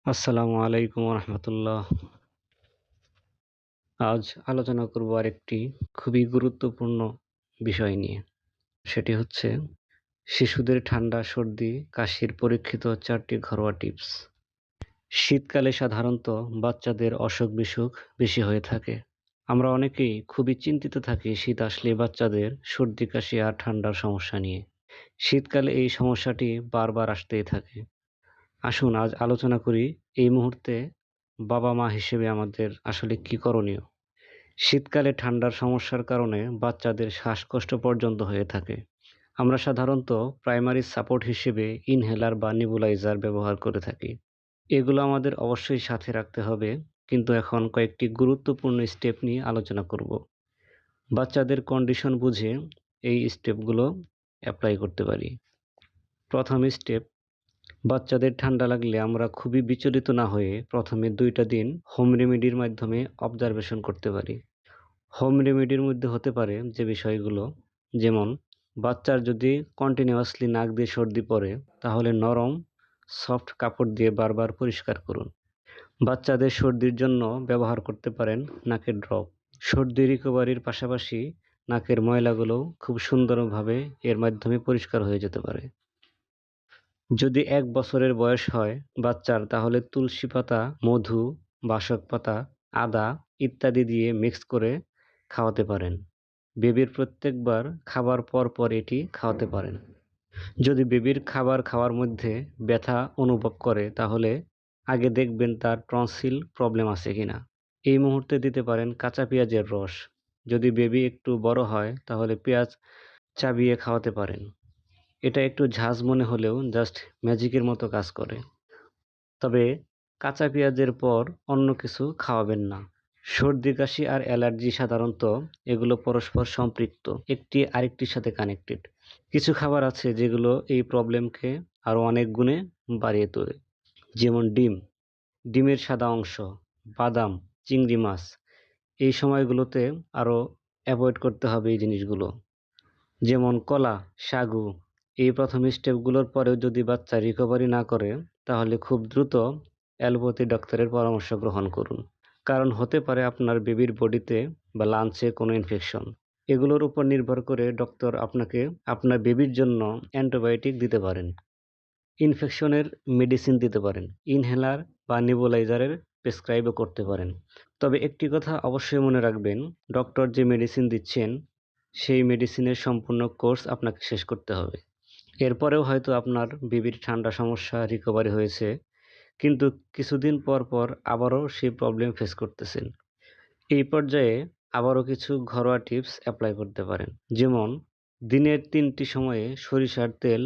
আসসালামু আলাইকুম রহমতুল্লাহ। আজ আলোচনা করব আরেকটি খুবই গুরুত্বপূর্ণ বিষয় নিয়ে। সেটি হচ্ছে শিশুদের ঠান্ডা, সর্দি, কাশির পরীক্ষিত 4টি ঘরোয়া টিপস। শীতকালে সাধারণত বাচ্চাদের অসুখ-বিসুখ বেশি হয়ে থাকে। আমরা অনেকেই খুবই চিন্তিত থাকি শীত আসলে বাচ্চাদের সর্দি, কাশি আর ঠান্ডার সমস্যা নিয়ে। শীতকালে এই সমস্যাটি বারবার আসতেই থাকে। আসুন আজ আলোচনা করি এই মুহূর্তে বাবা-মা হিসেবে আমাদের আসলে কি করণীয়। শীতকালে ঠান্ডার সমস্যার কারণে বাচ্চাদের শ্বাসকষ্ট পর্যন্ত হয়ে থাকে। আমরা সাধারণত প্রাইমারি সাপোর্ট হিসেবে ইনহেলার বা নেবুলাইজার ব্যবহার করে থাকি। এগুলো আমাদের অবশ্যই সাথে রাখতে হবে, কিন্তু এখন কয়েকটি গুরুত্বপূর্ণ স্টেপ নিয়ে আলোচনা করব। বাচ্চাদের কন্ডিশন বুঝে এই স্টেপগুলো অ্যাপ্লাই করতে পারি। প্রথম স্টেপ, বাচ্চাদের ঠান্ডা লাগলে আমরা খুবই বিচলিত না হয়ে প্রথমে 2টা দিন হোম রেমেডির মাধ্যমে অবজারভেশন করতে পারি। হোম রেমেডির মধ্যে হতে পারে যে বিষয়গুলো, যেমন বাচ্চার যদি কন্টিনিউয়াসলি নাক দিয়ে সর্দি পড়ে, তাহলে নরম সফট কাপড় দিয়ে বারবার পরিষ্কার করুন। বাচ্চাদের সর্দির জন্য ব্যবহার করতে পারেন নাকের ড্রপ। সর্দি রিকভারির পাশাপাশি নাকের ময়লাগুলো খুব সুন্দরভাবে এর মাধ্যমে পরিষ্কার হয়ে যেতে পারে। যদি 1 বছরের বয়স হয় বাচ্চার, তাহলে তুলসী পাতা, মধু, বাসক পাতা, আদা ইত্যাদি দিয়ে মিক্স করে খাওয়াতে পারেন। বেবির প্রত্যেকবার খাবার পর এটি খাওয়াতে পারেন। যদি বেবির খাবার খাওয়ার মধ্যে ব্যথা অনুভব করে, তাহলে আগে দেখবেন তার টনসিল প্রবলেম আছে কিনা। এই মুহূর্তে দিতে পারেন কাঁচা পেঁয়াজের রস। যদি বেবি একটু বড় হয়, তাহলে পেঁয়াজ চাবিয়ে খাওয়াতে পারেন। এটা একটু ঝাঁজ মনে হলেও জাস্ট ম্যাজিকের মতো কাজ করে। তবে কাঁচা পেঁয়াজের পর অন্য কিছু খাওয়াবেন না। সর্দি, কাশি আর অ্যালার্জি সাধারণত এগুলো পরস্পর সম্পৃক্ত, একটি আরেকটির সাথে কানেক্টেড। কিছু খাবার আছে যেগুলো এই প্রবলেমকে আরো অনেক গুণে বাড়িয়ে তোলে। যেমন ডিমের সাদা অংশ, বাদাম, চিংড়ি মাছ। এই সময়গুলোতে আরো অ্যাভয়েড করতে হবে এই জিনিসগুলো। যেমন কলা, সাগু। এই প্রথম স্টেপগুলোর পরেও যদি বাচ্চা রিকভারি না করে, তাহলে খুব দ্রুত অ্যালোপ্যাথি ডক্টরের পরামর্শ গ্রহণ করুন। কারণ হতে পারে আপনার বেবির বডিতে বা লাঞ্চে কোনো ইনফেকশন। এগুলোর উপর নির্ভর করে ডক্টর আপনাকে আপনার বেবির জন্য অ্যান্টিবায়োটিক দিতে পারেন, ইনফেকশনের মেডিসিন দিতে পারেন, ইনহেলার বা নেবুলাইজারের প্রেসক্রাইবও করতে পারেন। তবে একটি কথা অবশ্যই মনে রাখবেন, ডক্টর যে মেডিসিন দিচ্ছেন সেই মেডিসিনের সম্পূর্ণ কোর্স আপনাকে শেষ করতে হবে। এরপরেও হয়তো আপনার বেবির ঠান্ডা সমস্যা রিকভারি হয়েছে, কিন্তু কিছুদিন পর আবারও সেই প্রবলেম ফেস করতেছেন। এই পর্যায়ে আবারও কিছু ঘরোয়া টিপস অ্যাপ্লাই করতে পারেন। যেমন দিনের 3টি সময়ে সরিষার তেল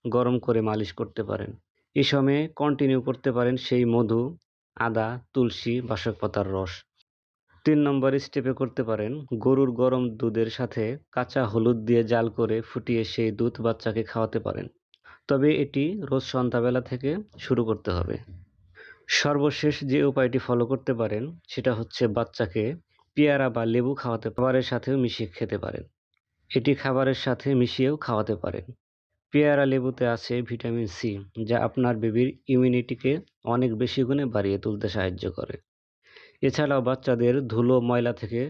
গরম করে মালিশ করতে পারেন। এই সময়ে কন্টিনিউ করতে পারেন সেই মধু, আদা, তুলসী, বাসক পাতার রস। 3 নম্বর স্টেপে করতে পারেন গরুর গরম দুধের সাথে কাঁচা হলুদ দিয়ে জাল করে ফুটিয়ে সেই দুধ বাচ্চাকে খাওয়াতে পারেন। তবে এটি রোজ সন্ধ্যাবেলা থেকে শুরু করতে হবে। সর্বশেষ যে উপায়টি ফলো করতে পারেন সেটা হচ্ছে বাচ্চাকে পেয়ারা বা লেবু খাওয়াতে খাবারের সাথেও মিশিয়ে খেতে পারেন। এটি খাবারের সাথে মিশিয়েও খাওয়াতে পারেন। পেয়ারা লেবুতে আছে ভিটামিন সি, যা আপনার বেবির ইমিউনিটিকে অনেক বেশি গুণে বাড়িয়ে তুলতে সাহায্য করে। এছাড়াও বাচ্চাদের ধুলো, ময়লা থেকে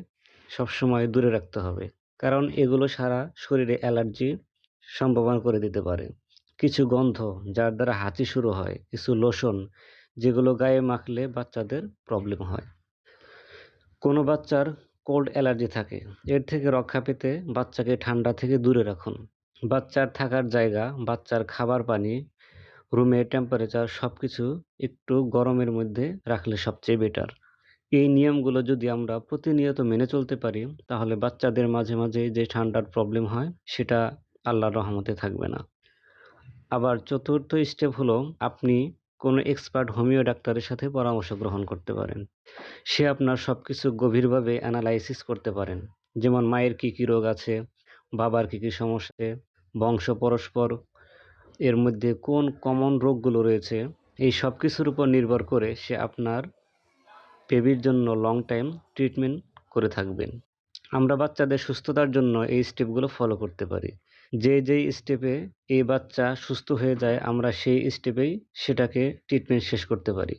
সবসময় দূরে রাখতে হবে, কারণ এগুলো সারা শরীরে অ্যালার্জি সম্ভাবনা করে দিতে পারে। কিছু গন্ধ যার দ্বারা হাঁচি শুরু হয়, কিছু লোশন যেগুলো গায়ে মাখলে বাচ্চাদের প্রবলেম হয়। কোনো বাচ্চার কোল্ড অ্যালার্জি থাকে, এর থেকে রক্ষা পেতে বাচ্চাকে ঠান্ডা থেকে দূরে রাখুন। বাচ্চার থাকার জায়গা, বাচ্চার খাবার পানি, রুমের টেম্পারেচার সবকিছু একটু গরমের মধ্যে রাখলে সবচেয়ে বেটার। এই নিয়মগুলো যদি আমরা প্রতিনিয়ত মেনে চলতে পারি, তাহলে বাচ্চাদের মাঝে যে ঠান্ডার প্রবলেম হয় সেটা আল্লাহর রহমতে থাকবে না। আবার চতুর্থ স্টেপ হলো, আপনি কোনো এক্সপার্ট হোমিও ডাক্তারের সাথে পরামর্শ গ্রহণ করতে পারেন। সে আপনার সবকিছু গভীরভাবে অ্যানালাইসিস করতে পারেন। যেমন মায়ের কি রোগ আছে, বাবার কি সমস্যা আছে, বংশ পরস্পর এর মধ্যে কোন কমন রোগগুলো রয়েছে। এই সবকিছুর উপর নির্ভর করে সে আপনার বেবির জন্য লং টাইম ট্রিটমেন্ট করে থাকবেন। আমরা বাচ্চাদের সুস্থতার জন্য এই স্টেপগুলো ফলো করতে পারি। যেই স্টেপে এই বাচ্চা সুস্থ হয়ে যায়, আমরা সেই স্টেপেই সেটাকে ট্রিটমেন্ট শেষ করতে পারি।